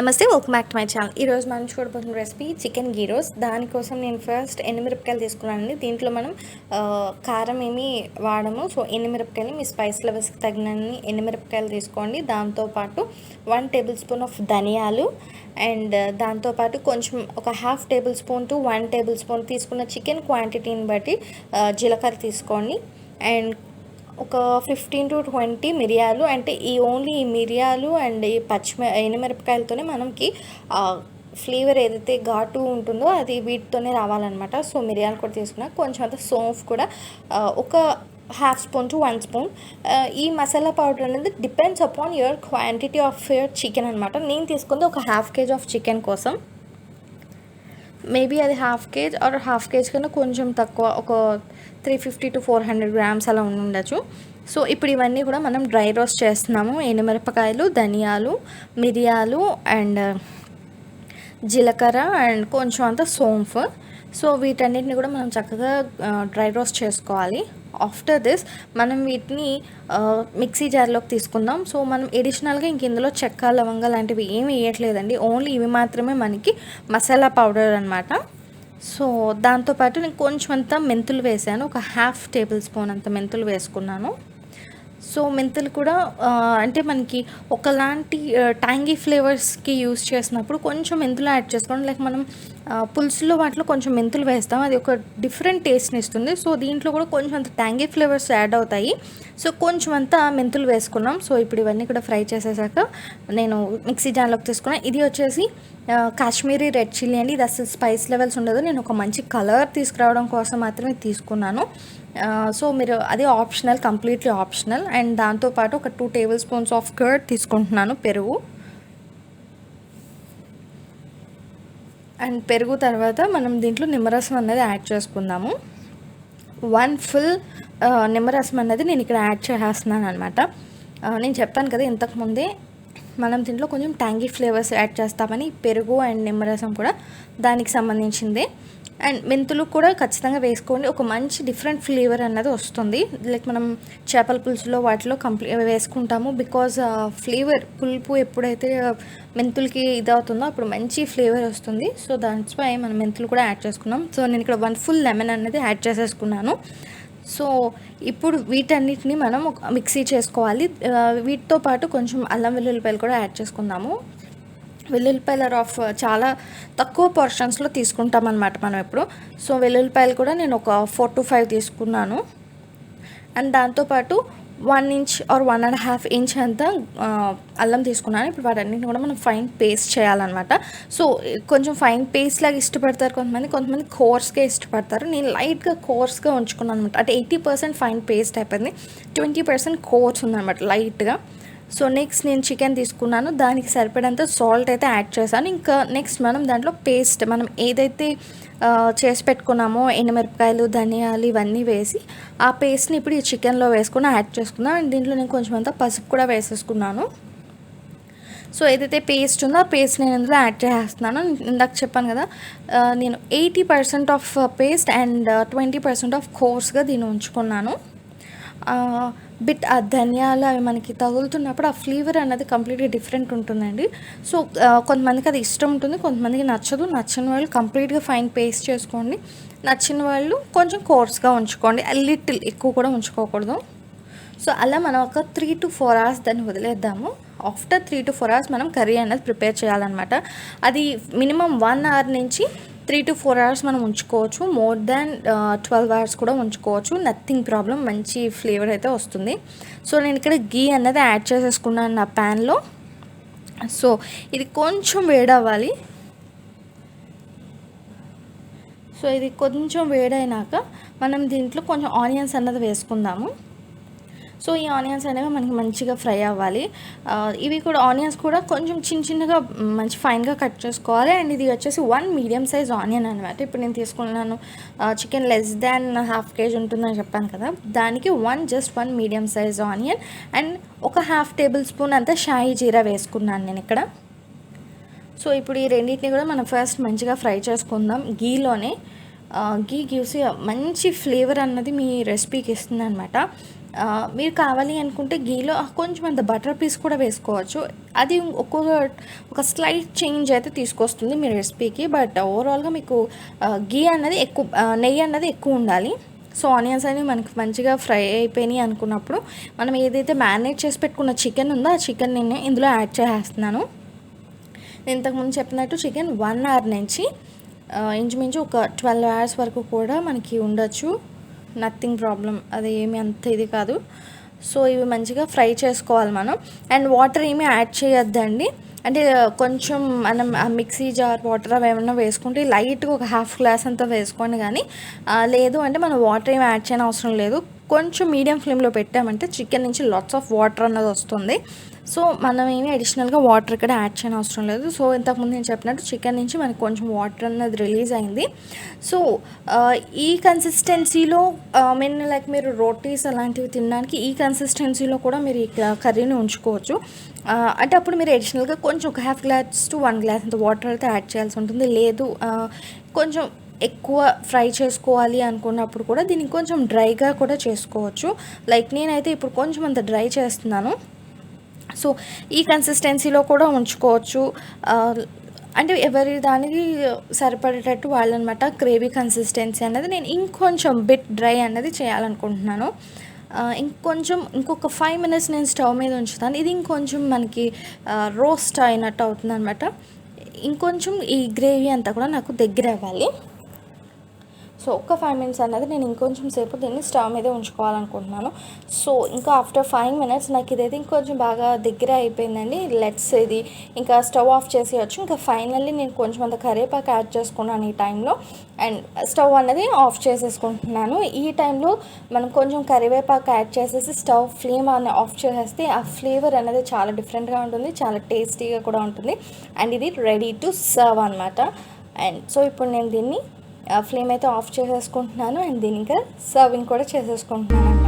నమస్తే, welcome back to my channel. ఈరోజు మనం చూడబోతున్న రెసిపీ చికెన్ గీ రోస్ట్. దానికోసం నేను ఫస్ట్ ఎండుమిరపకాయలు తీసుకున్నానండి. దీంట్లో మనం కారం ఏమి వాడము. సో ఎండుమిరపకాయలు మీ స్పైస్ లెవెల్స్కి తగినన్ని ఎండుమిరపకాయలు తీసుకోండి. దాంతోపాటు 1 టేబుల్ స్పూన్ ఆఫ్ ధనియాలు అండ్ దాంతోపాటు కొంచెం ఒక 1/2 table spoon to 1 table spoon తీసుకున్న చికెన్ క్వాంటిటీని బట్టి జీలకర్ర తీసుకోండి. అండ్ ఒక 15 to 20 మిరియాలు, అంటే ఓన్లీ ఈ మిరియాలు అండ్ ఈ ఎండుమిరపకాయలతోనే మనకి ఫ్లేవర్ ఏదైతే ఘాటు ఉంటుందో అది వీటితోనే రావాలన్నమాట. సో మిరియాలు కూడా తీసుకున్నా. కొంచెం అంత సోంఫ్ కూడా ఒక 1/2 స్పూన్ టు 1 స్పూన్. ఈ మసాలా పౌడర్ అనేది depends upon your quantity of your chicken అనమాట. నేను తీసుకుంది ఒక 1/2 kg ఆఫ్ చికెన్ కోసం. మేబీ అది 1/2 kg ఆర్ 1/2 kg కన్నా కొంచెం తక్కువ, ఒక 350 to 400 grams అలా ఉండొచ్చు. సో ఇప్పుడు ఇవన్నీ కూడా మనం డ్రై రోస్ట్ చేస్తున్నాము. ఎండుమిరపకాయలు, ధనియాలు, మిరియాలు అండ్ జీలకర్ర అండ్ కొంచెం అంత సోంఫ్. సో వీటన్నిటిని కూడా మనం చక్కగా డ్రై రోస్ట్ చేసుకోవాలి. ఆఫ్టర్ దిస్ మనం వీటిని మిక్సీ జార్లోకి తీసుకుందాం. సో మనం ఎడిషనల్గా ఇంక ఇందులో చెక్క, లవంగ లాంటివి ఏమి వేయట్లేదండి. ఓన్లీ ఇవి మాత్రమే మనకి మసాలా పౌడర్ అనమాట. సో దాంతోపాటు నేను కొంచెం అంత మెంతులు వేసాను. ఒక 1/2 టేబుల్ స్పూన్ అంత మెంతులు వేసుకున్నాను. సో మెంతులు కూడా అంటే మనకి ఒకలాంటి ట్యాంగీ ఫ్లేవర్స్కి యూస్ చేసినప్పుడు కొంచెం మెంతులు యాడ్ చేసుకోండి. లైక్ మనం పులుసులో వాటిలో కొంచెం మెంతులు వేస్తాం, అది ఒక డిఫరెంట్ టేస్ట్ని ఇస్తుంది. సో దీంట్లో కూడా కొంచెం అంత ట్యాంగీ ఫ్లేవర్స్ యాడ్ అవుతాయి. సో కొంచెం అంతా మెంతులు వేసుకున్నాం. సో ఇప్పుడు ఇవన్నీ కూడా ఫ్రై చేసేసాక నేను మిక్సీ జార్లోకి తీసుకున్నాను. ఇది వచ్చేసి కాశ్మీరీ రెడ్ చిల్లీ అండి. ఇది అసలు స్పైస్ లెవెల్స్ ఉండదు, నేను ఒక మంచి కలర్ తీసుకురావడం కోసం మాత్రమే తీసుకున్నాను. సో మీరు అది ఆప్షనల్, కంప్లీట్లీ ఆప్షనల్. అండ్ దాంతోపాటు ఒక 2 టేబుల్ స్పూన్స్ ఆఫ్ కర్డ్ తీసుకుంటున్నాను, పెరుగు. అండ్ పెరుగు తర్వాత మనం దీంట్లో నిమ్మరసం అనేది యాడ్ చేసుకుందాము. 1 ఫుల్ నిమ్మరసం అనేది నేను ఇక్కడ యాడ్ చేసేస్తున్నాను అనమాట. నేను చెప్పాను కదా ఇంతకుముందే మనం దీంట్లో కొంచెం ట్యాంగీ ఫ్లేవర్స్ యాడ్ చేస్తామని. పెరుగు అండ్ నిమ్మరసం కూడా దానికి సంబంధించిందే. అండ్ మెంతులు కూడా ఖచ్చితంగా వేసుకోండి, ఒక మంచి డిఫరెంట్ ఫ్లేవర్ అన్నది వస్తుంది. లైక్ మనం చేపల పులుసులో వాటిలో వేసుకుంటాము. బికాజ్ ఫ్లేవర్ పులుపు ఎప్పుడైతే మెంతులకి ఇదవుతుందో అప్పుడు మంచి ఫ్లేవర్ వస్తుంది. సో దాట్స్ వై మనం మెంతులు కూడా యాడ్ చేసుకున్నాం. సో నేను ఇక్కడ 1 ఫుల్ లెమన్ అనేది యాడ్ చేసేసుకున్నాను. సో ఇప్పుడు వీటన్నిటిని మనం మిక్సీ చేసుకోవాలి. వీటితో పాటు కొంచెం అల్లం వెల్లుల్లిపాయలు కూడా యాడ్ చేసుకుందాము. వెల్లుల్లిపాయల చాలా తక్కువ పోర్షన్స్లో తీసుకుంటాం అన్నమాట మనం ఎప్పుడు. సో వెల్లుల్లిపాయలు కూడా నేను ఒక 4 to 5 తీసుకున్నాను. అండ్ దాంతోపాటు 1 inch ఆర్ 1.5 inch అంతా అల్లం తీసుకున్నాను. ఇప్పుడు వాటన్నిటిని కూడా మనం ఫైన్ పేస్ట్ చేయాలన్నమాట. సో కొంచెం ఫైన్ పేస్ట్ లాగా ఇష్టపడతారు కొంతమంది కోర్స్గా ఇష్టపడతారు. నేను లైట్గా కోర్స్గా ఉంచుకున్నాను అనమాట. అంటే 80% ఫైన్ పేస్ట్ అయిపోయింది, 20% కోర్స్ ఉందన్నమాట లైట్గా. సో నెక్స్ట్ నేను చికెన్ తీసుకున్నాను, దానికి సరిపడంత సాల్ట్ అయితే యాడ్ చేశాను. ఇంకా నెక్స్ట్ మనం దాంట్లో పేస్ట్ మనం ఏదైతే చేసి పెట్టుకున్నామో ఎండుమిరపకాయలు, ధనియాలు ఇవన్నీ వేసి ఆ పేస్ట్ని ఇప్పుడు ఈ చికెన్లో వేసుకుని యాడ్ చేసుకున్నాను. అండ్ దీంట్లో నేను కొంచెం అంతా పసుపు కూడా వేసేసుకున్నాను. సో ఏదైతే పేస్ట్ ఉందో ఆ పేస్ట్ నేను ఇందులో యాడ్ చేస్తున్నాను. ఇందాక చెప్పాను కదా, నేను 80% ఆఫ్ పేస్ట్ అండ్ 20% ఆఫ్ కోర్స్గా దీన్ని ఉంచుకున్నాను. బిట్ ఆ ధనియాలు అవి మనకి తగులుతున్నప్పుడు ఆ ఫ్లేవర్ అన్నది కంప్లీట్గా డిఫరెంట్ ఉంటుందండి. సో కొంతమందికి అది ఇష్టం ఉంటుంది, కొంతమందికి నచ్చదు. నచ్చిన వాళ్ళు కంప్లీట్గా ఫైన్ పేస్ట్ చేసుకోండి, నచ్చిన వాళ్ళు కొంచెం కోర్స్గా ఉంచుకోండి. లిటిల్ ఎక్కువ కూడా ఉంచుకోకూడదు. సో అలా మనం ఒక 3 to 4 hours దాన్ని వదిలేద్దాము. ఆఫ్టర్ 3 to 4 hours మనం కర్రీ అనేది ప్రిపేర్ చేయాలన్నమాట. అది మినిమం 1 hour నుంచి 3 to 4 hours మనం ఉంచుకోవచ్చు. మోర్ దాన్ 12 hours కూడా ఉంచుకోవచ్చు, నథింగ్ ప్రాబ్లం. మంచి ఫ్లేవర్ అయితే వస్తుంది. సో నేను ఇక్కడ గీ అన్నది యాడ్ చేసేసుకున్నాను నా ప్యాన్లో. సో ఇది కొంచెం వేడవ్వాలి. సో ఇది కొంచెం వేడైనాక మనం దీంట్లో కొంచెం ఆనియన్స్ అన్నది వేసుకుందాము. సో ఈ ఆనియన్స్ అనేవి మనకి మంచిగా ఫ్రై అవ్వాలి. ఇవి కూడా ఆనియన్స్ కూడా కొంచెం చిన్నగా మంచి ఫైన్గా కట్ చేసుకోవాలి. అండ్ ఇది వచ్చేసి 1 మీడియం సైజ్ ఆనియన్ అనమాట. ఇప్పుడు నేను తీసుకున్నాను చికెన్ లెస్ దాన్ 1/2 kg ఉంటుందని చెప్పాను కదా, దానికి just 1 medium size onion and ఒక 1/2 టేబుల్ స్పూన్ అంతా షాయి జీరా వేసుకున్నాను నేను ఇక్కడ. సో ఇప్పుడు ఈ రెండింటిని కూడా మనం ఫస్ట్ మంచిగా ఫ్రై చేసుకుందాం గీలోనే. ఘీ గివ్స్ మంచి ఫ్లేవర్ అన్నది మీ రెసిపీకి ఇస్తుంది అనమాట. మీరు కావాలి అనుకుంటే గీలో కొంచెం అంత బటర్ పీస్ కూడా వేసుకోవచ్చు. అది ఒక స్లైట్ చేంజ్ అయితే తీసుకొస్తుంది మీ రెసిపీకి. బట్ ఓవరాల్గా మీకు గీ అన్నది ఎక్కువ, నెయ్యి అన్నది ఎక్కువ ఉండాలి. సో ఆనియన్స్ అనేవి మనకి మంచిగా ఫ్రై అయిపోయినాయి అనుకున్నప్పుడు మనం ఏదైతే మ్యారినేట్ చేసి పెట్టుకున్న చికెన్ ఉందో ఆ చికెన్ నేను ఇందులో యాడ్ చేసేస్తున్నాను. నేను ఇంతకుముందు చెప్పినట్టు చికెన్ 1 అవర్ నుంచి ఇంచుమించు ఒక 12 అవర్స్ వరకు కూడా మనకి ఉండొచ్చు. నథింగ్ ప్రాబ్లం, అది ఏమి అంత ఇది కాదు. సో ఇవి మంచిగా ఫ్రై చేసుకోవాలి మనం. అండ్ వాటర్ ఏమీ యాడ్ చేయొద్దండి. అంటే కొంచెం మనం ఆ మిక్సీ జార్ వాటర్ అవి ఏమన్నా వేసుకుంటే లైట్గా ఒక హాఫ్ గ్లాస్ అంతా వేసుకోండి. కానీ లేదు అంటే మనం వాటర్ ఏమి యాడ్ చేయని అవసరం లేదు. కొంచెం మీడియం ఫ్లేమ్లో పెట్టామంటే చికెన్ నుంచి లాట్స్ ఆఫ్ వాటర్ అన్నది వస్తుంది. సో మనం ఏమి అడిషనల్గా వాటర్ ఇక్కడ యాడ్ చేయని అవసరం లేదు. సో ఇంతకుముందు నేను చెప్పినట్టు చికెన్ నుంచి మనకి కొంచెం వాటర్ అన్నది రిలీజ్ అయింది. సో ఈ కన్సిస్టెన్సీలో మీరు రోటీస్ అలాంటివి తినడానికి ఈ కన్సిస్టెన్సీలో కూడా మీరు ఈ కర్రీని ఉంచుకోవచ్చు. అంటే అప్పుడు మీరు అడిషనల్గా కొంచెం ఒక హాఫ్ గ్లాస్ టు 1 గ్లాస్ అంత వాటర్ అయితే యాడ్ చేయాల్సి ఉంటుంది. లేదు కొంచెం ఎక్కువ ఫ్రై చేసుకోవాలి అనుకున్నప్పుడు కూడా దీన్ని కొంచెం డ్రైగా కూడా చేసుకోవచ్చు. లైక్ నేనైతే ఇప్పుడు కొంచెం అంత డ్రై చేస్తున్నాను. సో ఈ కన్సిస్టెన్సీలో కూడా ఉంచుకోవచ్చు. అంటే ఎవరి దానికి సరిపడేటట్టు వాళ్ళనమాట. గ్రేవీ కన్సిస్టెన్సీ అనేది నేను ఇంకొంచెం బిట్ డ్రై అనేది చేయాలనుకుంటున్నాను. ఇంకొక 5 మినిట్స్ నేను స్టవ్ మీద ఉంచుతాను. ఇది ఇంకొంచెం మనకి రోస్ట్ అయినట్టు అవుతుంది అనమాట. ఇంకొంచెం ఈ గ్రేవీ అంతా కూడా నాకు దగ్గర అవ్వాలి. సో ఒక 5 మినిట్స్ అన్నది నేను ఇంకొంచెం సేపు దీన్ని స్టవ్ మీదే ఉంచుకోవాలనుకుంటున్నాను. సో ఇంకా ఆఫ్టర్ 5 మినిట్స్ నాకు ఇదైతే ఇంకొంచెం బాగా దగ్గర అయిపోయిందండి. ఇది ఇంకా స్టవ్ ఆఫ్ చేసేయచ్చు. ఇంకా ఫైనల్లీ నేను కొంచెం అంత కరివేపాకు యాడ్ చేసుకున్నాను ఈ టైంలో. అండ్ స్టవ్ అనేది ఆఫ్ చేసేసుకుంటున్నాను. ఈ టైంలో మనం కొంచెం కరివేపాకు యాడ్ చేసేసి స్టవ్ ఫ్లేమ్ అనేది ఆఫ్ చేసేస్తే ఆ ఫ్లేవర్ అనేది చాలా డిఫరెంట్గా ఉంటుంది, చాలా టేస్టీగా కూడా ఉంటుంది. అండ్ ఇది రెడీ టు సర్వ్ అనమాట. అండ్ సో ఇప్పుడు నేను దీన్ని ఫ్లేమ్ అయితే ఆఫ్ చేసేసుకుంటున్నాను. అండ్ దీని ఇంకా సర్వింగ్ కూడా చేసేసుకుంటున్నాను.